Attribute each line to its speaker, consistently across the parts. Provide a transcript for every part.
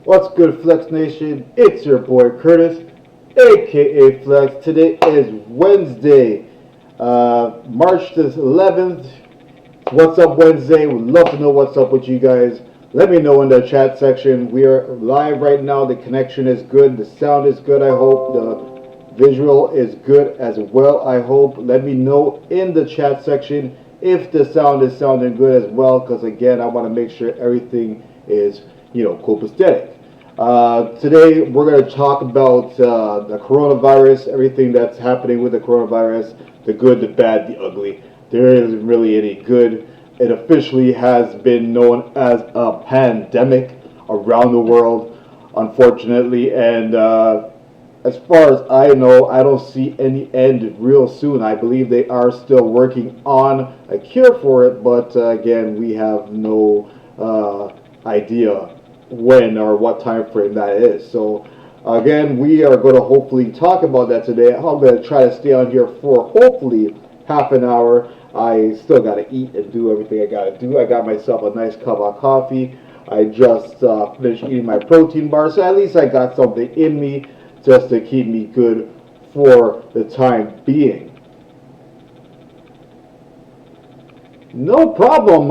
Speaker 1: What's good, Flex Nation? It's your boy Curtis, aka Flex. Today is Wednesday, March the 11th. What's up, Wednesday? Would love to know what's up with you guys. Let me know in the chat section. We are live right now. The connection is good. The sound is good, I hope. The visual is good as well, I hope. Let me know in the chat section if the sound is sounding good as well, because again, I want to make sure everything is, copacetic. Today, we're going to talk about the coronavirus, everything that's happening with the coronavirus, the good, the bad, the ugly. There isn't really any good. It officially has been known as a pandemic around the world, unfortunately, and as far as I know, I don't see any end real soon. I believe they are still working on a cure for it, but again, we have no idea when or what time frame that is. So again, we are going to hopefully talk about that today. I'm going to try to stay on here for hopefully half an hour. I still got to eat and do everything I got to do. I got myself a nice cup of coffee. I just finished eating my protein bar, so at least I got something in me just to keep me good for the time being. No problem,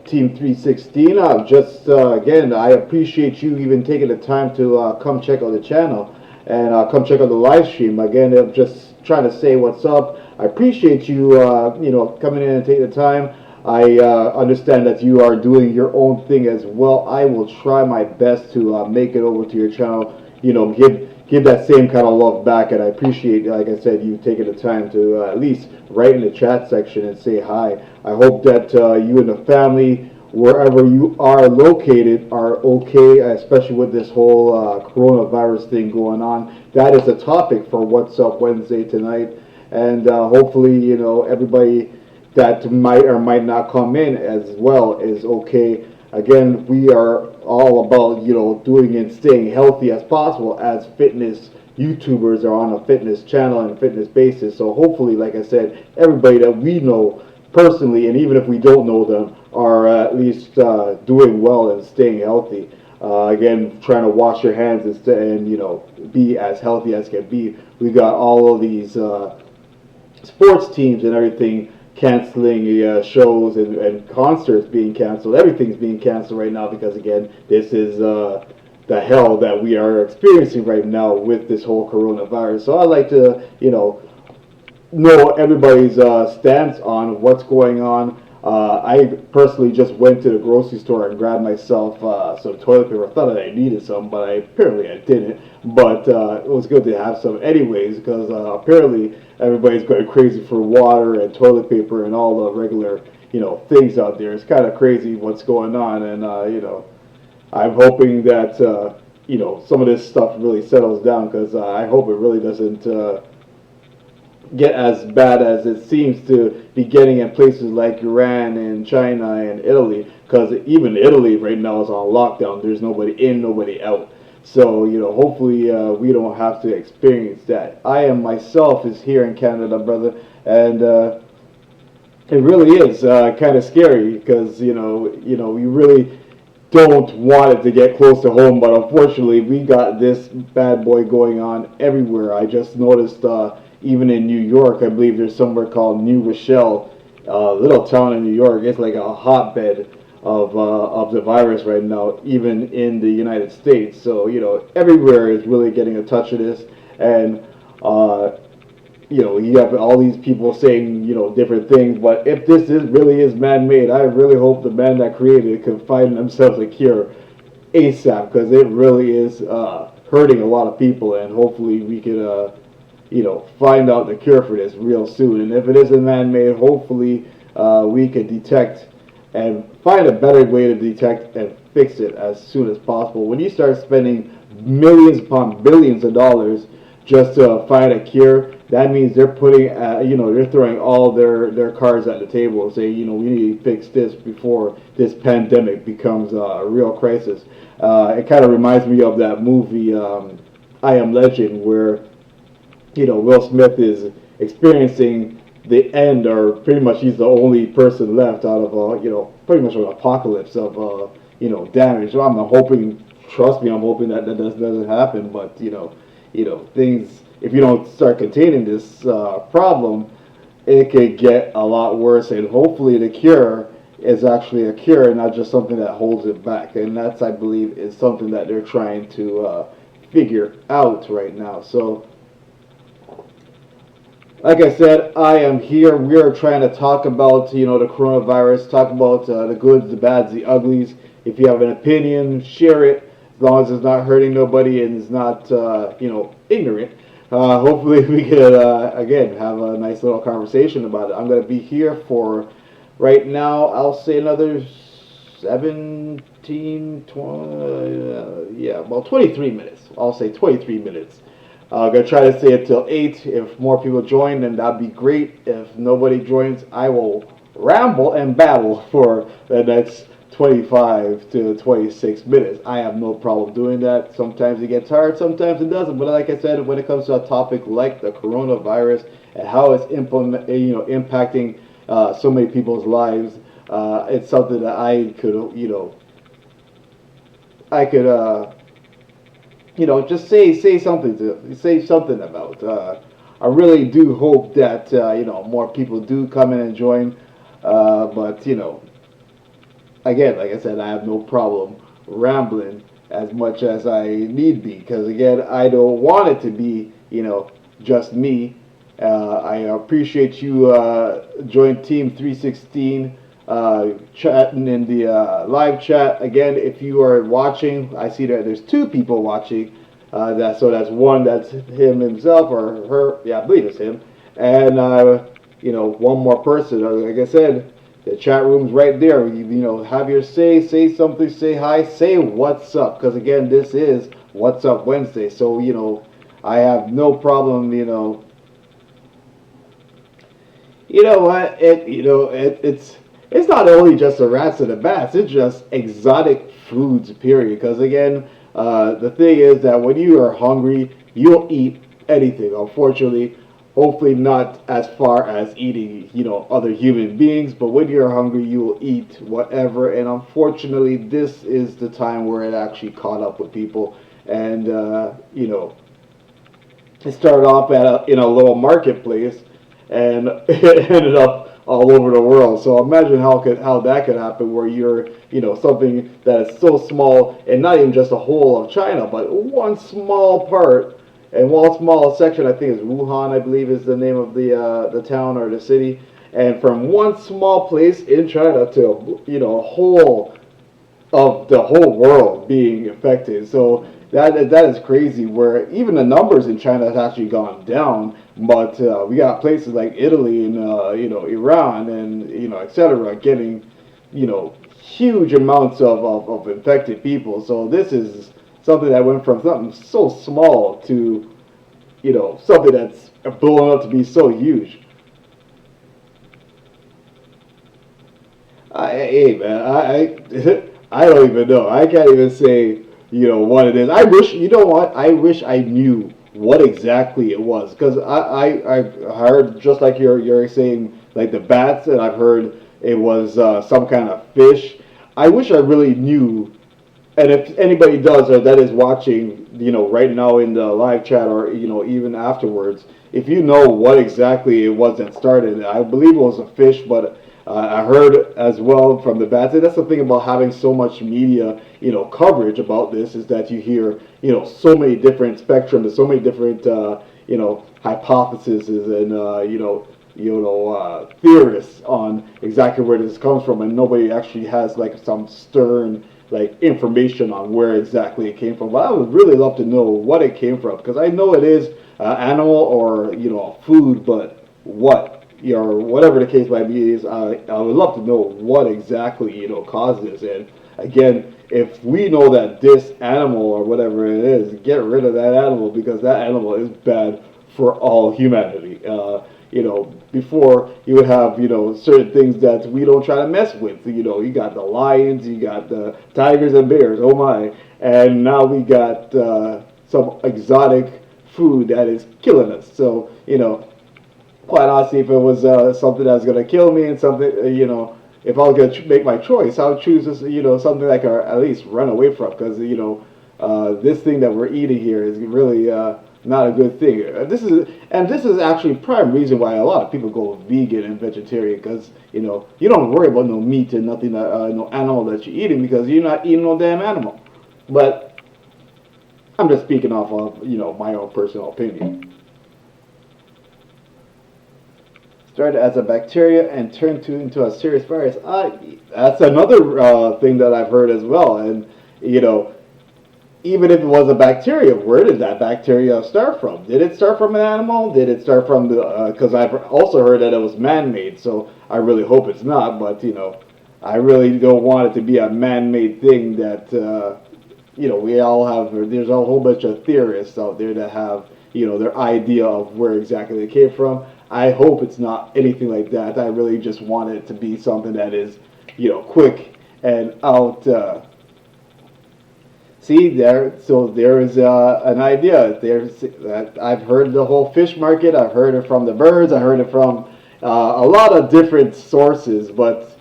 Speaker 1: Team 316. Again, I appreciate you even taking the time to come check out the channel and come check out the live stream. Again, I'm just trying to say what's up. I appreciate you, coming in and taking the time. I understand that you are doing your own thing as well. I will try my best to make it over to your channel. Give that same kind of love back, and I appreciate, like I said, you taking the time to at least write in the chat section and say hi. I hope that you and the family, wherever you are located, are okay, especially with this whole coronavirus thing going on. That is a topic for What's Up Wednesday tonight, and hopefully, everybody that might or might not come in as well is okay. Again, we are all about, doing and staying healthy as possible as fitness YouTubers are on a fitness channel and a fitness basis. So hopefully, like I said, everybody that we know personally, and even if we don't know them, are at least doing well and staying healthy. Again, trying to wash your hands and be as healthy as can be. We got all of these sports teams and everything canceling shows and concerts being canceled. Everything's being canceled right now because, again, this is the hell that we are experiencing right now with this whole coronavirus. So I'd like to, know everybody's stance on what's going on. I personally just went to the grocery store and grabbed myself some toilet paper. I thought that I needed some, but apparently I didn't. But it was good to have some anyways, because apparently everybody's going crazy for water and toilet paper and all the regular, things out there. It's kind of crazy what's going on, and I'm hoping that some of this stuff really settles down, because I hope it really doesn't get as bad as it seems to be getting in places like Iran and China and Italy, because even Italy right now is on lockdown. There's nobody in, nobody out. So, hopefully we don't have to experience that. I am myself is here in Canada, brother, and it really is kind of scary, because, we really don't want it to get close to home, but unfortunately we got this bad boy going on everywhere. I just noticed even in New York, I believe there's somewhere called New Rochelle, a little town in New York. It's like a hotbed of the virus right now, even in the United States. So, everywhere is really getting a touch of this, and you have all these people saying, different things. But if this really is man-made, I really hope the man that created it can find themselves a cure ASAP, because it really is hurting a lot of people, and hopefully we could find out the cure for this real soon. And if it isn't man-made, hopefully we can detect and find a better way to detect and fix it as soon as possible. When you start spending millions upon billions of dollars just to find a cure, that means they're putting, they're throwing all their cards at the table and saying, we need to fix this before this pandemic becomes a real crisis. It kind of reminds me of that movie, I Am Legend, where Will Smith is experiencing the end, or pretty much he's the only person left out of pretty much an apocalypse of damage. So I'm hoping trust me, I'm hoping that doesn't happen. But things, if you don't start containing this problem, it could get a lot worse. And hopefully, the cure is actually a cure and not just something that holds it back. And that's, I believe, is something that they're trying to figure out right now. So, like I said, I am here. We are trying to talk about the coronavirus, talk about the goods, the bads, the uglies. If you have an opinion, share it. As long as it's not hurting nobody and it's not ignorant. Hopefully, we could again have a nice little conversation about it. I'm going to be here for right now. I'll say another 17, 20, yeah, about 23 minutes. I'll say 23 minutes. I'm going to try to stay it till 8. If more people join, then that'd be great. If nobody joins, I will ramble and babble for the next 25 to 26 minutes. I have no problem doing that. Sometimes it gets hard, sometimes it doesn't. But like I said, when it comes to a topic like the coronavirus and how it's impacting so many people's lives, it's something that I could, just say something about. I really do hope that more people do come in and join. But again, like I said, I have no problem rambling as much as I need be, because again, I don't want it to be just me. I appreciate you join Team 316. Chatting in the live chat. Again, if you are watching, I see that there's 2 people watching. That's one, that's him himself or her. Yeah, I believe it's him. And one more person. Like I said, the chat room's right there. Have your say something, say hi, say what's up. Because again, this is What's Up Wednesday. So I have no problem. What it's not only just the rats and the bats, it's just exotic foods, period. Because again, the thing is that when you are hungry, you'll eat anything. Unfortunately, hopefully not as far as eating, other human beings, but when you're hungry, you will eat whatever. And unfortunately, this is the time where it actually caught up with people. And, it started off in a little marketplace, and it ended up all over the world. So imagine how that could happen, where you're something that is so small, and not even just a whole of China, but one small part and one small section. I think it's Wuhan, I believe is the name of the town or the city. And from one small place in China to a whole of the whole world being affected. So that is crazy. Where even the numbers in China has actually gone down, but we got places like Italy and Iran and etc. getting huge amounts of infected people. So this is something that went from something so small to something that's blown up to be so huge. Hey man, I don't even know. I can't even say what it is. I wish what I wish I knew what exactly it was, because I've heard, just like you're saying, like the bats, and I've heard it was some kind of fish. I wish I really knew. And if anybody does, or that is watching, right now in the live chat, or even afterwards, if you know what exactly it was that started, I believe it was a fish, but I heard as well from the bats. And that's the thing about having so much media, coverage about this, is that you hear, so many different spectrums, so many different, hypotheses and theorists on exactly where this comes from, and nobody actually has like some stern information on where exactly it came from. But I would really love to know what it came from, because I know it is animal or food, but what or whatever the case might be is I would love to know what exactly caused this. And again, if we know that this animal or whatever it is, get rid of that animal, because that animal is bad for all humanity. Before you would have, certain things that we don't try to mess with. You got the lions, you got the tigers and bears, oh my. And now we got some exotic food that is killing us. So, quite honestly, if it was something that's going to kill me and something, if I was going to make my choice, I would choose this, something that I could at least run away from. Because, this thing that we're eating here is really not a good thing. This is actually prime reason why a lot of people go vegan and vegetarian, because you don't worry about no meat and nothing no animal that you're eating, because you're not eating no damn animal. But I'm just speaking off of my own personal opinion. Started as a bacteria and turned into a serious virus. That's another thing that I've heard as well. And even if it was a bacteria, where did that bacteria start from? Did it start from an animal? Did it start from the? Because I've also heard that it was man-made. So I really hope it's not. But I really don't want it to be a man-made thing that we all have. There's a whole bunch of theorists out there that have their idea of where exactly they came from. I hope it's not anything like that. I really just want it to be something that is quick and out. See there, so there is an idea. There's I've heard the whole fish market. I've heard it from the birds. I heard it from a lot of different sources. But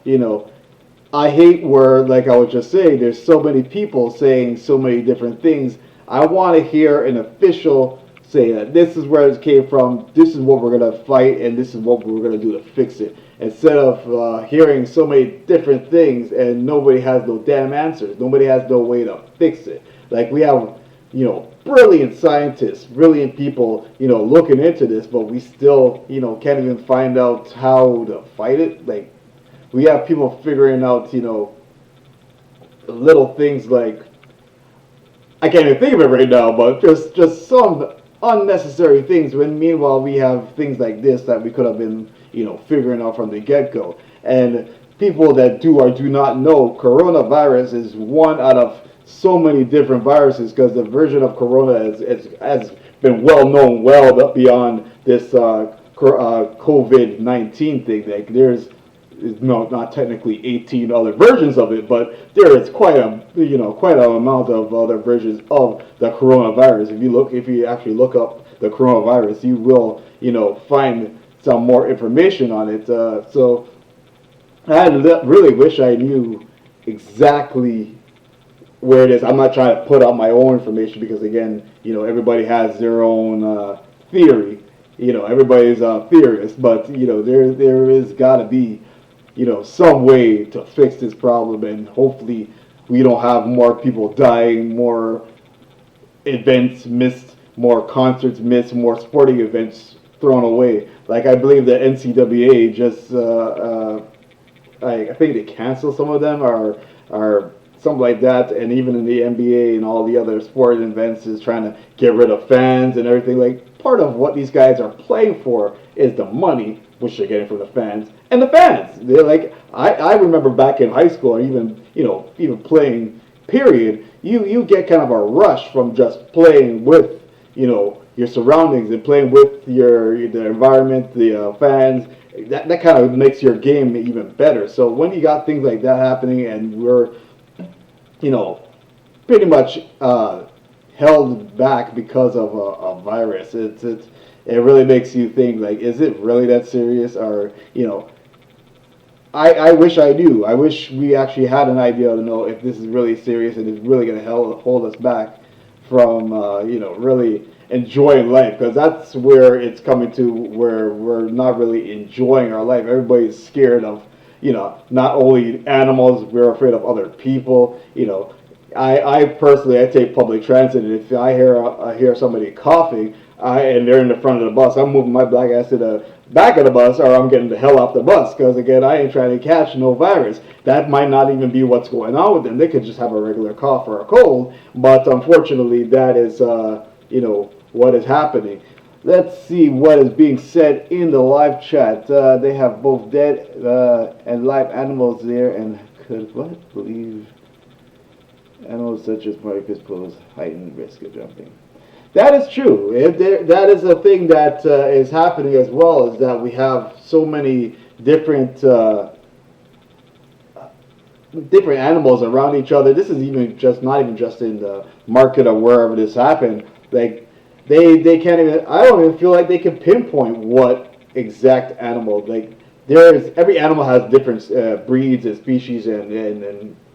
Speaker 1: I hate where, like I was just saying, there's so many people saying so many different things. I want to hear an official say that this is where it came from, this is what we're going to fight, and this is what we're going to do to fix it. Instead of hearing so many different things and nobody has no damn answers. Nobody has no way to fix it. Like we have, brilliant scientists, brilliant people, looking into this, but we still, can't even find out how to fight it. Like we have people figuring out, little things like, I can't even think of it right now, but just some unnecessary things, when meanwhile we have things like this that we could have been figuring out from the get-go. And people that do or do not know, coronavirus is one out of so many different viruses, because the version of corona has been well known well beyond this COVID-19 thing. Like there's not technically 18 other versions of it, but there is quite an amount of other versions of the coronavirus. If you actually look up the coronavirus, you will find some more information on it. So I really wish I knew exactly where it is. I'm not trying to put out my own information, because again, everybody has their own theory. Everybody's a theorist, but there is got to be some way to fix this problem, and hopefully we don't have more people dying, more events missed, more concerts missed, more sporting events thrown away. Like I believe the NCAA just, I think they canceled some of them, or something like that, and even in the NBA and all the other sporting events is trying to get rid of fans and everything. Like part of what these guys are playing for is the money, which they're getting from the fans. And the fans, they're like, I remember back in high school, or even playing, period, you get kind of a rush from just playing with, your surroundings and playing with the environment, the fans. That kind of makes your game even better. So when you got things like that happening, and we're, pretty much held back because of a virus, it really makes you think, like, is it really that serious? Or I wish I knew. I wish we actually had an idea to know if this is really serious and it's really going to hold us back from really enjoying life, because that's where it's coming to, where we're not really enjoying our life. Everybody's scared of not only animals, we're afraid of other people. I personally, I take public transit, and if I hear somebody coughing, and they're in the front of the bus, I'm moving my black ass to the back of the bus, or I'm getting the hell off the bus, because again, I ain't trying to catch no virus. That might not even be what's going on with them. They could just have a regular cough or a cold, but unfortunately, that is what is happening. Let's see what is being said in the live chat. They have both dead and live animals there, and could believe animals such as marcus pose heightened risk of jumping. That is true. That is a thing that is happening as well, is that we have so many different animals around each other. This is not even just in the market or wherever this happened. Like they can't even. I don't even feel like they can pinpoint what exact animal. Like every animal has different breeds and species and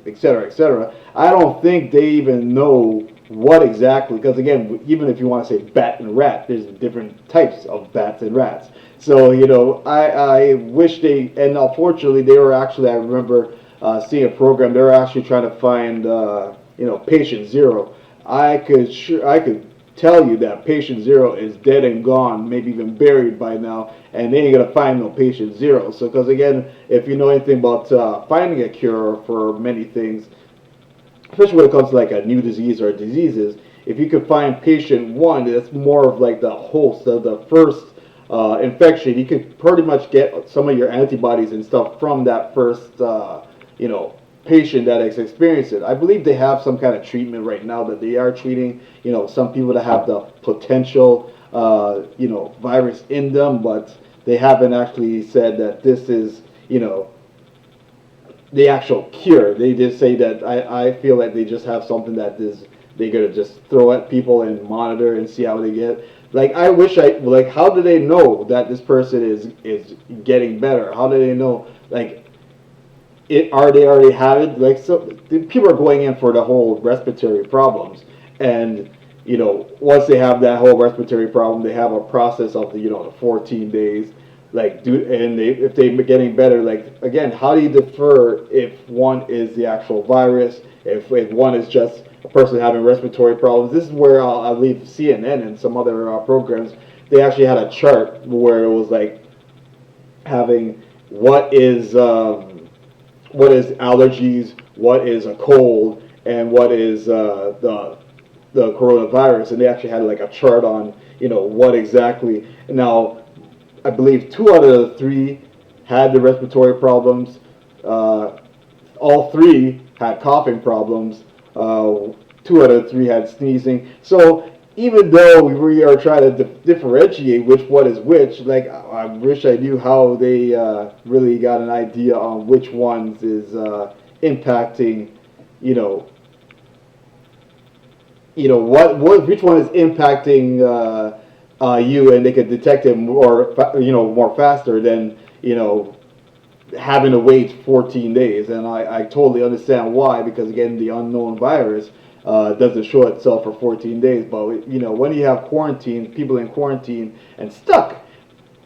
Speaker 1: et cetera, et cetera. I don't think they even know what exactly, because again, even if you want to say bat and rat, there's different types of bats and rats. So, I wish they, and unfortunately, they were actually, I remember seeing a program, they were actually trying to find, patient zero. I could tell you that patient zero is dead and gone, maybe even buried by now, and they ain't gonna find no patient zero. So, because again, if you know anything about finding a cure for many things, especially when it comes to like a new disease or diseases, if you could find patient one, that's more of like the host of the first infection. You could pretty much get some of your antibodies and stuff from that first, patient that has experienced it. I believe they have some kind of treatment right now that they are treating, some people that have the potential, virus in them, but they haven't actually said that this is, the actual cure. They just say that I feel like they just have something that is they're gonna just throw at people and monitor and see how they get. Like I wish I like how do they know that this person is getting better? How do they know like it are they already have it? Like so people are going in for the whole respiratory problems and once they have that whole respiratory problem they have a process of the 14 days like do and if they're getting better like again how do you defer if one is the actual virus if one is just a person having respiratory problems. This is where I'll leave CNN and some other programs. They actually had a chart where it was like having what is allergies, what is a cold, and what is the coronavirus, and they actually had like a chart on what exactly. Now I believe 2 out of the 3 had the respiratory problems. All 3 had coughing problems. 2 out of 3 had sneezing. So even though we are trying to differentiate which one is which, like I wish I knew how they really got an idea on which ones is impacting, what which one is impacting you, and they could detect it more faster than having to wait 14 days. And I totally understand why, because again, the unknown virus doesn't show itself for 14 days. But when you have quarantine, people in quarantine and stuck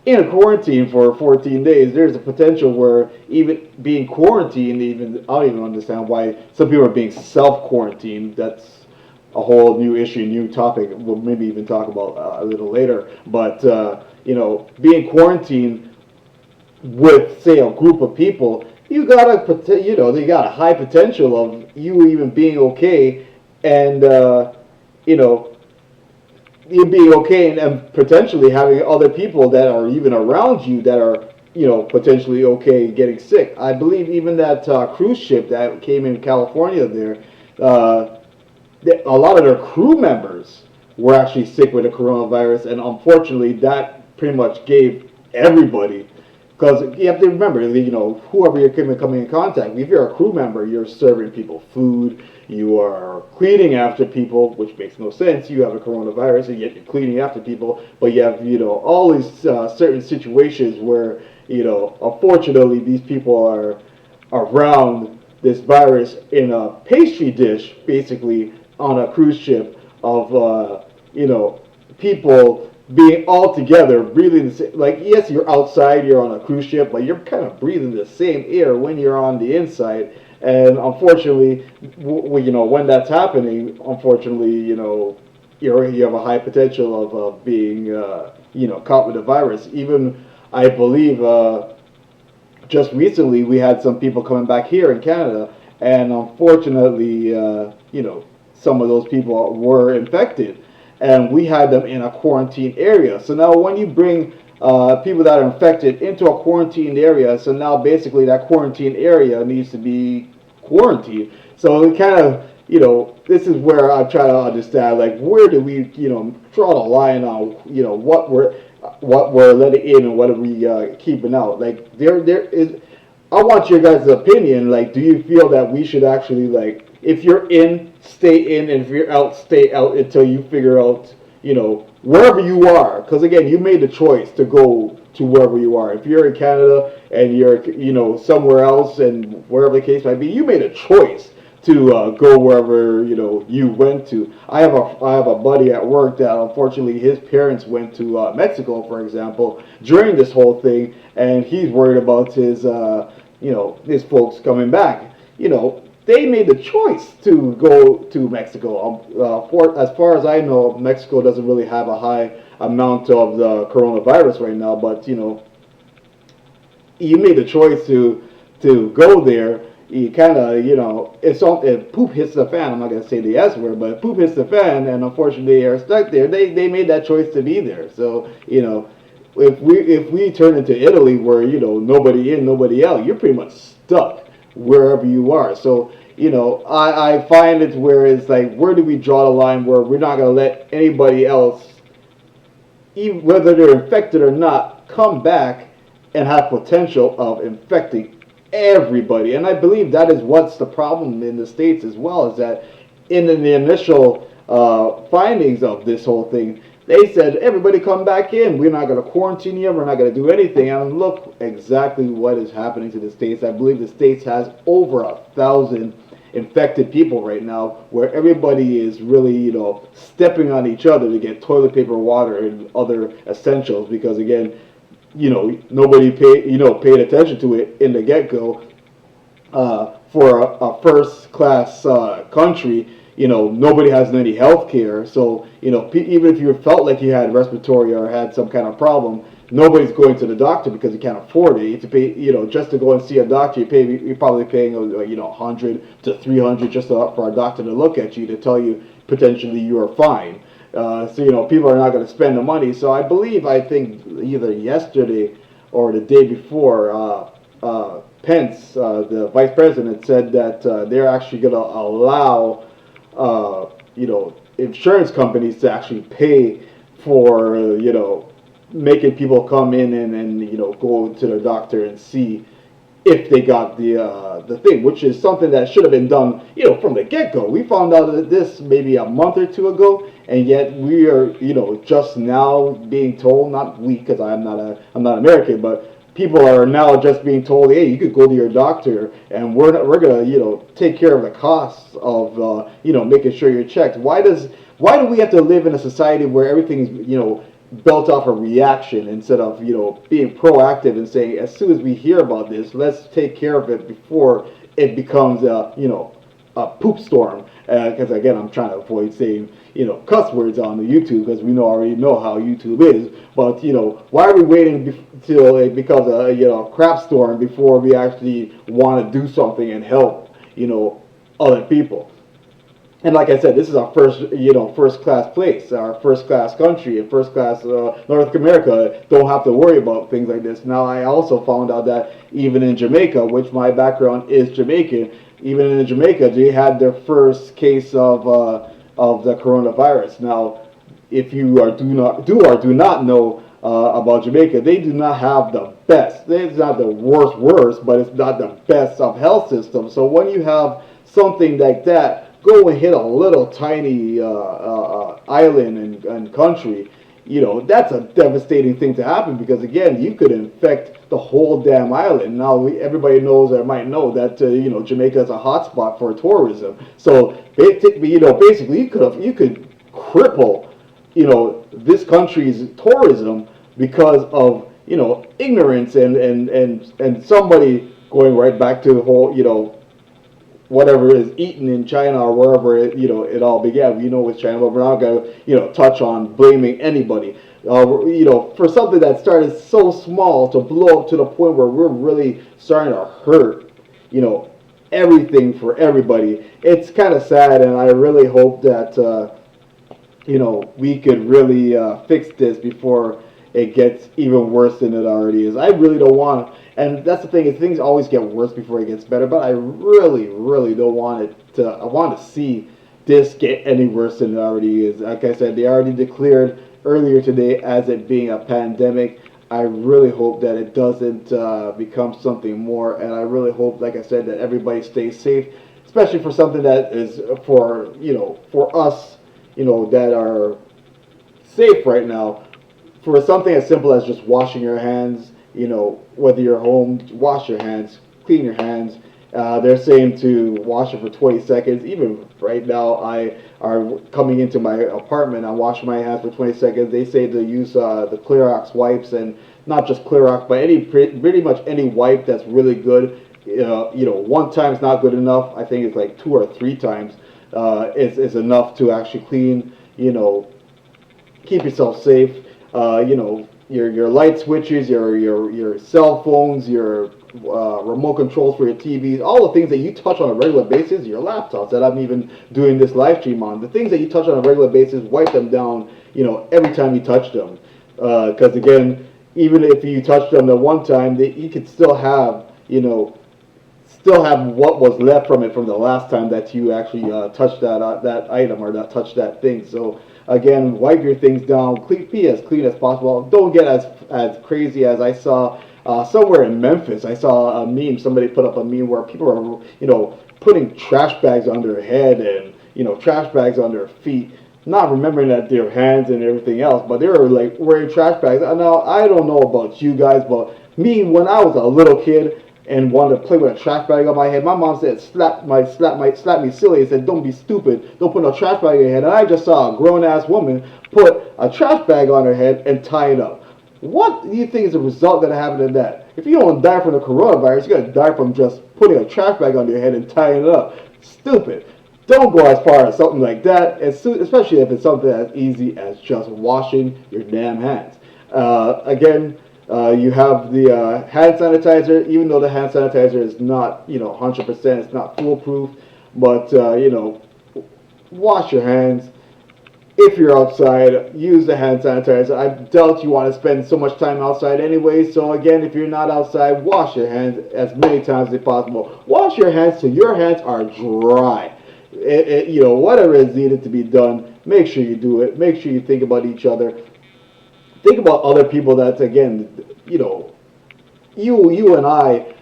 Speaker 1: in a quarantine for 14 days, there's a potential where even being quarantined, even I don't even understand why some people are being self-quarantined. That's a whole new issue, new topic. We'll maybe even talk about a little later. But being quarantined with say a group of people, you got a high potential of you even being okay, and you being okay, and potentially having other people that are even around you that are potentially okay getting sick. I believe even that cruise ship that came in California there, a lot of their crew members were actually sick with the coronavirus, and unfortunately that pretty much gave everybody. Because you have to remember, whoever you're coming in contact with, if you're a crew member, you're serving people food, you are cleaning after people, which makes no sense. You have a coronavirus and yet you're cleaning after people, but you have, all these certain situations where, unfortunately these people are around this virus in a pastry dish, basically, on a cruise ship of, people being all together, breathing the same, like yes, you're outside, you're on a cruise ship, but you're kind of breathing the same air when you're on the inside. And unfortunately, when that's happening, unfortunately, you have a high potential of being, caught with the virus. Even I believe just recently we had some people coming back here in Canada, and unfortunately, some of those people were infected, and we had them in a quarantine area. So now when you bring people that are infected into a quarantined area, so now basically that quarantine area needs to be quarantined. So it kind of, this is where I try to understand, like, where do we, draw the line on, what we're letting in and what are we keeping out. Like, there is, I want your guys' opinion. Like, do you feel that we should actually, like, if you're in, stay in, and if you're out, stay out until you figure out, wherever you are. Because again, you made the choice to go to wherever you are. If you're in Canada and you're, somewhere else, and wherever the case might be, you made a choice to go wherever you went to. I have a buddy at work that unfortunately his parents went to Mexico, for example, during this whole thing, and he's worried about his folks coming back. They made the choice to go to Mexico. As far as I know, Mexico doesn't really have a high amount of the coronavirus right now, but you made the choice to go there. You kind of, if poop hits the fan, I'm not going to say the S word, but if poop hits the fan, and unfortunately they are stuck there, they made that choice to be there. So, if we turn into Italy where, nobody in, nobody out, you're pretty much stuck wherever you are. So, I find it where it's like, where do we draw the line where we're not going to let anybody else, even whether they're infected or not, come back and have potential of infecting everybody. And I believe that is what's the problem in the States as well, is that in the initial findings of this whole thing, they said, everybody come back in. We're not going to quarantine you. We're not going to do anything. And look exactly what is happening to the States. I believe the States has over 1,000 infected people right now, where everybody is really, stepping on each other to get toilet paper, water, and other essentials, because again, nobody paid attention to it in the get-go. For a first-class country, nobody has any health care. So, even if you felt like you had respiratory or had some kind of problem, nobody's going to the doctor because you can't afford it. You have to pay, just to go and see a doctor, you're probably paying, 100 to 300 just for a doctor to look at you to tell you potentially you are fine. So, people are not going to spend the money. So I think either yesterday or the day before, Pence, the vice president, said that they're actually going to allow, insurance companies to actually pay for, making people come in and go to their doctor and see if they got the thing, which is something that should have been done, from the get-go. We found out that this maybe a month or two ago, and yet we are, just now being told, not we, because I'm not American, but people are now just being told, hey, you could go to your doctor, and we're gonna, take care of the costs of, making sure you're checked. Why do we have to live in a society where everything's, built off a reaction instead of being proactive and saying, as soon as we hear about this, let's take care of it before it becomes a poop storm? Because again, I'm trying to avoid saying cuss words on the YouTube, because we already know how YouTube is. But why are we waiting till it becomes a crap storm before we actually want to do something and help other people? And like I said, this is our first class place, our first class country, and first class North America don't have to worry about things like this. Now, I also found out that even in Jamaica, which my background is Jamaican, even in Jamaica, they had their first case of the coronavirus. Now, if you do not know about Jamaica, they do not have the best. It's not the worst, but it's not the best of health system. So when you have something like that go and hit a little tiny island and country, that's a devastating thing to happen, because again, you could infect the whole damn island. Now everybody knows or might know that Jamaica is a hotspot for tourism. So basically, you could cripple this country's tourism because of ignorance and somebody going right back to the whole whatever is eaten in China or wherever it all began. We know it's China, but we're not going to touch on blaming anybody. For something that started so small to blow up to the point where we're really starting to hurt, everything for everybody. It's kind of sad, and I really hope that we could really fix this before it gets even worse than it already is. I really don't want to. And that's the thing, is things always get worse before it gets better, but I really, really don't want it to. I want to see this get any worse than it already is. Like I said, they already declared earlier today as it being a pandemic. I really hope that it doesn't become something more, and I really hope, like I said, that everybody stays safe, especially for something that is for us, that are safe right now. For something as simple as just washing your hands, whether you're home, wash your hands, clean your hands, They're saying to wash it for 20 seconds. Even right now, I are coming into my apartment. I'm washing my hands for 20 seconds. They say to use the Clorox wipes, and not just Clorox, but pretty much any wipe that's really good. One time's not good enough. I think it's like 2 or 3 times is enough to actually clean. Keep yourself safe. Your light switches, your cell phones, your remote controls for your TVs, all the things that you touch on a regular basis, your laptops that I'm even doing this live stream on, the things that you touch on a regular basis, wipe them down, every time you touch them. Because again, even if you touch them the one time, you could still have, what was left from it from the last time that you actually touched that item or that touched that thing. So again, wipe your things down, be as clean as possible. Don't get as crazy as I saw somewhere in Memphis. I saw a meme. Somebody put up a meme where people are putting trash bags on their head and trash bags on their feet, not remembering that their hands and everything else, but they were like wearing trash bags. Now I don't know about you guys, but me, when I was a little kid and wanted to play with a trash bag on my head, my mom said slap me silly and said, don't be stupid, don't put no trash bag on your head. And I just saw a grown ass woman put a trash bag on her head and tie it up. What do you think is the result that happened in that? If you don't die from the coronavirus, you're gonna die from just putting a trash bag on your head and tying it up. Stupid. Don't go as far as something like that, especially if it's something as easy as just washing your damn hands. Again, you have the hand sanitizer. Even though the hand sanitizer is not 100%, it's not foolproof, but wash your hands. If you're outside, use the hand sanitizer. I doubt you want to spend so much time outside anyway. So again, if you're not outside, wash your hands as many times as possible. Wash your hands till your hands are dry. Whatever is needed to be done, make sure you do it. Make sure you think about each other. Think about other people that, again, you and I,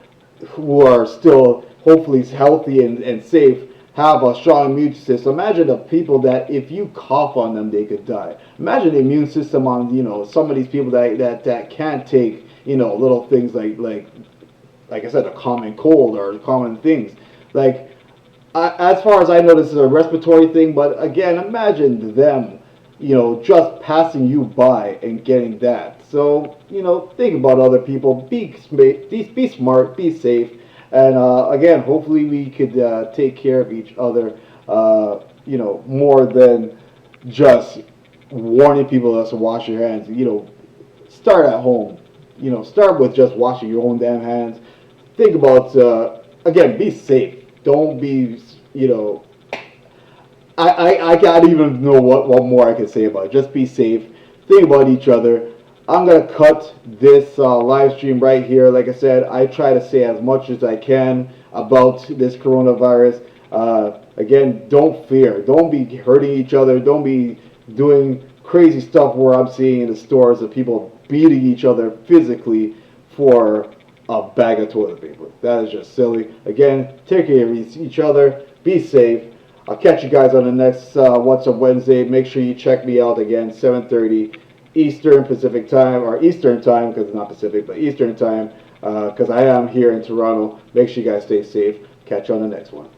Speaker 1: who are still hopefully healthy and safe, have a strong immune system. Imagine the people that if you cough on them, they could die. Imagine the immune system on some of these people that can't take little things like I said, a common cold or common things. As far as I know, this is a respiratory thing, but again, imagine them just passing you by and getting that. So think about other people. Be smart. Be safe. And again, hopefully we could take care of each other, more than just warning people to wash your hands. Start at home. Start with just washing your own damn hands. Think about, again, be safe. Don't be, I can't even know what more I can say about it. Just be safe. Think about each other. I'm going to cut this live stream right here. Like I said, I try to say as much as I can about this coronavirus. Again, don't fear. Don't be hurting each other. Don't be doing crazy stuff where I'm seeing in the stores of people beating each other physically for a bag of toilet paper. That is just silly. Again, take care of each other. Be safe. I'll catch you guys on the next What's Up Wednesday. Make sure you check me out again, 7:30 Eastern Pacific time, or Eastern time, because it's not Pacific, but Eastern time, because I am here in Toronto. Make sure you guys stay safe. Catch you on the next one.